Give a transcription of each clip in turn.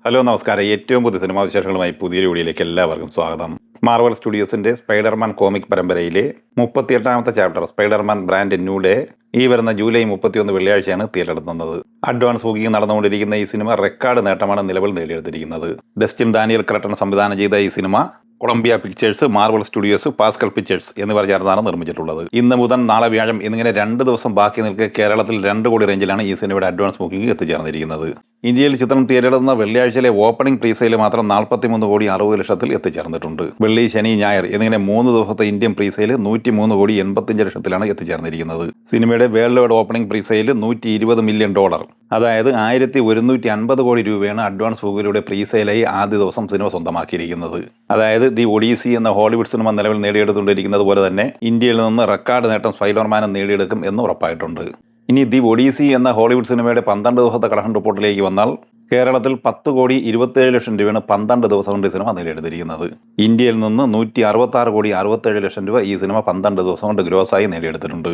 Hello നമസ്കാരം. ഏറ്റവും പുതിയ സിനിമാ വിശേഷങ്ങളുമായി പുതിയൊരു വീഡിയോയിലേക്ക് എല്ലാവർക്കും സ്വാഗതം. മാർവൽ സ്റ്റുഡിയോസിന്റെ സ്പൈഡർമാൻ കോമിക് പരമ്പരയിലെ 38ാമത്തെ chapter Spiderman brand new day ഈ വരുന്ന ജൂലൈ 31 വെള്ളിയാഴ്ചയാണ് തിയേറ്ററിലെത്തുന്നത്. അഡ്വാൻസ് ബുക്കിംഗ് നടന്നുകൊണ്ടിരിക്കുന്ന ഈ സിനിമ റെക്കോർഡ് നേട്ടമാണ് നിലവിൽ നേടിയെടുത്തിരിക്കുന്നത്. ഡസ്റ്റിൻ ഡാനിയൽ ക്രട്ടൺ സംവിധാനം ചെയ്ത ഈ സിനിമ Columbia Pictures, Marvel Studios, Pascal Pictures എന്നിവർ ചേർന്നാണ് നിർമ്മിച്ചിട്ടുള്ളത്. ഇന്ന് മുതൽ നാളെ വ്യാഴം എന്നിങ്ങനെ 2 ദിവസം ബാക്കി നിൽക്കെ കേരളത്തിൽ 2 കോടി റേഞ്ചിലാണ് ഈ സിനിമയുടെ അഡ്വാൻസ് ബുക്കിംഗ് എത്തിച്ചേർന്നിരിക്കുന്നത്. ഇന്ത്യയിൽ ചിത്രം തിയേറ്ററിലെത്തുന്ന വെള്ളിയാഴ്ചയിലെ ഓപ്പണിംഗ് പ്രീ സെയിൽ മാത്രം 43,60,00,000 എത്തിച്ചേർന്നിട്ടുണ്ട്. വെള്ളി, ശനി, ഞായർ എന്നിങ്ങനെ 3 ദിവസത്തെ ഇന്ത്യൻ പ്രീ സെയിൽ 103,85,00,000 എത്തിച്ചേർന്നിരിക്കുന്നത്. സിനിമയുടെ world wide opening pre sale $120 million, അതായത് 1,150 കോടി രൂപയാണ് അഡ്വാൻസ് ബുക്കിലൂടെ പ്രീ സെയിലായി ആദ്യ ദിവസം സിനിമ സ്വന്തമാക്കിയിരിക്കുന്നത്. അതായത് ദി ഒഡീസി എന്ന ഹോളിവുഡ് സിനിമ നിലവിൽ നേടിയെടുത്തുകൊണ്ടിരിക്കുന്നത് പോലെ തന്നെ ഇന്ത്യയിൽ നിന്ന് റെക്കോർഡ് നേട്ടം സ്പൈഡർമാനും നേടിയെടുക്കും എന്ന് ഉറപ്പായിട്ടുണ്ട്. ഇനി ദി ഒഡീസി എന്ന ഹോളിവുഡ് സിനിമയുടെ 12 ദിവസത്തെ കളക്ഷൻ റിപ്പോർട്ടിലേക്ക് വന്നാൽ കേരളത്തിൽ 10,27,00,000 രൂപയാണ് 12 ദിവസം കൊണ്ട് ഈ സിനിമ നേടിയെടുത്തിരിക്കുന്നത്. ഇന്ത്യയിൽ നിന്ന് 166,67,00,000 രൂപ ഈ സിനിമ 12 ദിവസം കൊണ്ട് ഗ്രോസായി നേടിയെടുത്തിട്ടുണ്ട്.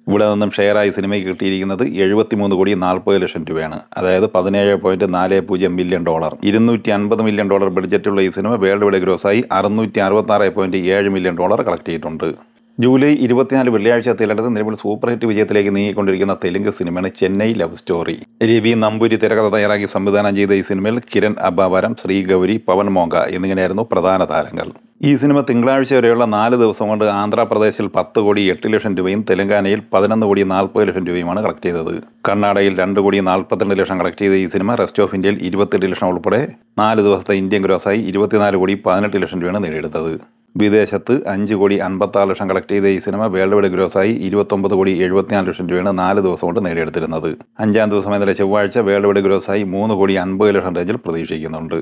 ഇവിടെ നിന്നും ഷെയറായി സിനിമയ്ക്ക് കിട്ടിയിരിക്കുന്നത് 73,40,00,000 രൂപയാണ്, അതായത് $17.40 മില്യൺ. $250 മില്യൺ ബഡ്ജറ്റുള്ള ഈ സിനിമ വേൾഡ് വൈഡ് ഗ്രോസായി $666.7 മില്യൺ കളക്ട് ചെയ്തിട്ടുണ്ട്. ജൂലൈ 24 വെള്ളിയാഴ്ച തിയേറ്ററിൽ നിലവിൽ സൂപ്പർ ഹിറ്റ് വിജയത്തിലേക്ക് നീങ്ങിക്കൊണ്ടിരിക്കുന്ന തെലുങ്ക് സിനിമയാണ് ചെന്നൈ ലവ് സ്റ്റോറി. രവി നമ്പൂരി തിരക്കഥ തയ്യാറാക്കി സംവിധാനം ചെയ്ത ഈ സിനിമയിൽ കിരൺ അബാവരം, ശ്രീഗൗരി, പവൻ മോങ്ക എന്നിങ്ങനെയായിരുന്നു പ്രധാന താരങ്ങൾ. ഈ സിനിമ തിങ്കളാഴ്ച വരെയുള്ള 4 ദിവസം കൊണ്ട് ആന്ധ്രാപ്രദേശിൽ 10,08,00,000 രൂപയും തെലങ്കാനയിൽ 11,40,00,000 രൂപയുമാണ് കളക്ട് ചെയ്തത്. കർണാടകയിൽ 2,42,00,000 കളക്ട് ചെയ്ത ഈ സിനിമ റെസ്റ്റ് ഓഫ് ഇന്ത്യയിൽ 28,00,000 ഉൾപ്പെടെ 4 ദിവസത്തെ ഇന്ത്യൻ ഗ്രോസായി 24,18,00,000 രൂപയാണ് നേടിയെടുത്തത്. വിദേശത്ത് 5,56,00,000 കളക്ട് ചെയ്ത ഈ സിനിമ വേൾഡ് വൈഡ് ഗ്രോസായി 29,74,00,000 രൂപയാണ് 4 ദിവസം കൊണ്ട് നേടിയെടുത്തിരുന്നത്. 5-ാം ദിവസം ഇന്നലെ ചൊവ്വാഴ്ച വേൾഡ് വൈഡ് ഗ്രോസായി 3,50,00,000 റേഞ്ചിൽ പ്രതീക്ഷിക്കുന്നുണ്ട്.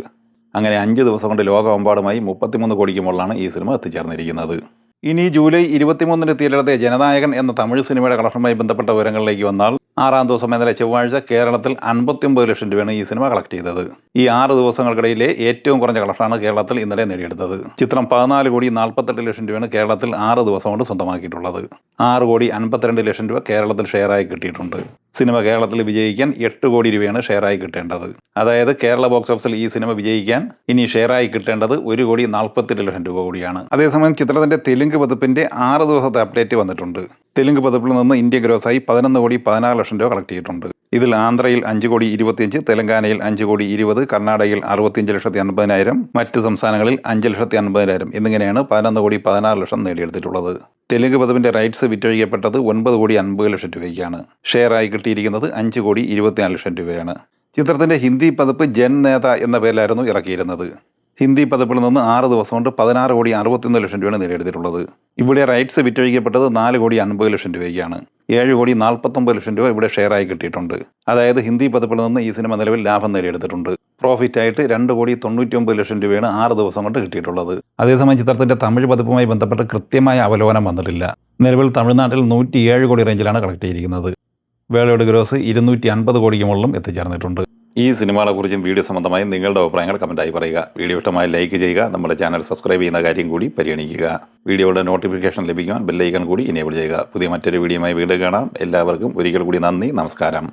അങ്ങനെ 5 ദിവസം കൊണ്ട് ലോകമെമ്പാടുമായി 33 കോടിക്ക് മുകളിലാണ് ഈ സിനിമ എത്തിച്ചേർന്നിരിക്കുന്നത്. ഇനി ജൂലൈ 23 തിയേറ്ററിലെത്തിയ ജനനായകൻ എന്ന തമിഴ് സിനിമയുടെ കളക്ഷനുമായി ബന്ധപ്പെട്ട വിവരങ്ങളിലേക്ക് വന്നാൽ 6-ാം ദിവസം ഇന്നലെ ചൊവ്വാഴ്ച കേരളത്തിൽ 59,00,000 രൂപയാണ് ഈ സിനിമ കളക്ട് ചെയ്തത്. ഈ 6 ദിവസങ്ങൾക്കിടയിലെ ഏറ്റവും കുറഞ്ഞ കളക്ഷനാണ് കേരളത്തിൽ ഇന്നലെ നേടിയെടുത്തത്. ചിത്രം 14,48,00,000 രൂപയാണ് കേരളത്തിൽ 6 ദിവസം കൊണ്ട് സ്വന്തമാക്കിയിട്ടുള്ളത്. 6,52,00,000 രൂപ കേരളത്തിൽ ഷെയറായി കിട്ടിയിട്ടുണ്ട്. സിനിമ കേരളത്തിൽ വിജയിക്കാൻ 8 കോടി രൂപയാണ് ഷെയറായി കിട്ടേണ്ടത്. അതായത് കേരള ബോക്സ് ഓഫീസിൽ ഈ സിനിമ വിജയിക്കാൻ ഇനി ഷെയറായി കിട്ടേണ്ടത് 1,48,00,000 രൂപ കൂടിയാണ്. അതേസമയം ചിത്രത്തിന്റെ തെലുങ്ക് പതിപ്പിന്റെ 6 ദിവസത്തെ അപ്ഡേറ്റ് വന്നിട്ടുണ്ട്. തെലുങ്ക് പതിപ്പിൽ നിന്ന് ഇന്ത്യ ഗ്രോസായി 11,16,00,000 രൂപ കളക്ട് ചെയ്തിട്ടുണ്ട്. ഇതിൽ ആന്ധ്രയിൽ 5,25,00,000, തെലങ്കാനയിൽ 5,20,00,000, കർണാടകയിൽ 65,50,000, മറ്റ് സംസ്ഥാനങ്ങളിൽ 5,50,000 എന്നിങ്ങനെയാണ് 11,16,00,000 നേടിയെടുത്തിട്ടുള്ളത്. തെലുങ്ക് പതിപ്പിന്റെ റൈറ്റ്സ് വിറ്റഴിക്കപ്പെട്ടത് 9,50,00,000 രൂപയ്ക്കാണ്. ഷെയറായി കിട്ടിയിരിക്കുന്നത് 5,24,00,000 രൂപയാണ്. ചിത്രത്തിന്റെ ഹിന്ദി പതിപ്പ് ജൻ നേത എന്ന പേരിലായിരുന്നു ഇറക്കിയിരുന്നത്. ഹിന്ദി പതിപ്പിൽ നിന്ന് 6 ദിവസം കൊണ്ട് 16,61,00,000 രൂപയാണ് നേടിയെടുത്തിട്ടുള്ളത്. ഇവിടെ റൈറ്റ്സ് വിറ്റഴിക്കപ്പെട്ടത് 4,50,00,000 രൂപയ്ക്കാണ്. 7,49,00,000 രൂപ ഇവിടെ ഷെയറായി കിട്ടിയിട്ടുണ്ട്. അതായത് ഹിന്ദി പതിപ്പിൽ നിന്ന് ഈ സിനിമ നിലവിൽ ലാഭം നേടിയെടുത്തിട്ടുണ്ട്. പ്രോഫിറ്റായിട്ട് 2,99,00,000 രൂപയാണ് 6 ദിവസം കൊണ്ട് കിട്ടിയിട്ടുള്ളത്. അതേസമയം ചിത്രത്തിന്റെ തമിഴ് പതിപ്പുമായി ബന്ധപ്പെട്ട് കൃത്യമായ അവലോകനം വന്നിട്ടില്ല. നിലവിൽ തമിഴ്നാട്ടിൽ 107 കോടി റേഞ്ചിലാണ് കളക്ട് ചെയ്തിരിക്കുന്നത്. വേൾഡ് വൈഡ് ഗ്രോസ് 250 കോടിക്ക് മുകളിലും എത്തിച്ചേർന്നിട്ടുണ്ട്. ഈ സിനിമകളെക്കുറിച്ചും വീഡിയോ സംബന്ധമായും നിങ്ങളുടെ അഭിപ്രായങ്ങൾ കമൻറ്റായി പറയുക. വീഡിയോ ഇഷ്ടമായി ലൈക്ക് ചെയ്യുക. നമ്മുടെ ചാനൽ സബ്സ്ക്രൈബ് ചെയ്യുന്ന കാര്യം കൂടി പരിഗണിക്കുക. വീഡിയോയുടെ നോട്ടിഫിക്കേഷൻ ലഭിക്കുവാൻ ബെല്ലൈക്കൺ കൂടി എനേബിൾ ചെയ്യുക. പുതിയ മറ്റൊരു വീഡിയോയുമായി വീണ്ടും കാണാം. എല്ലാവർക്കും ഒരിക്കൽ കൂടി നന്ദി, നമസ്കാരം.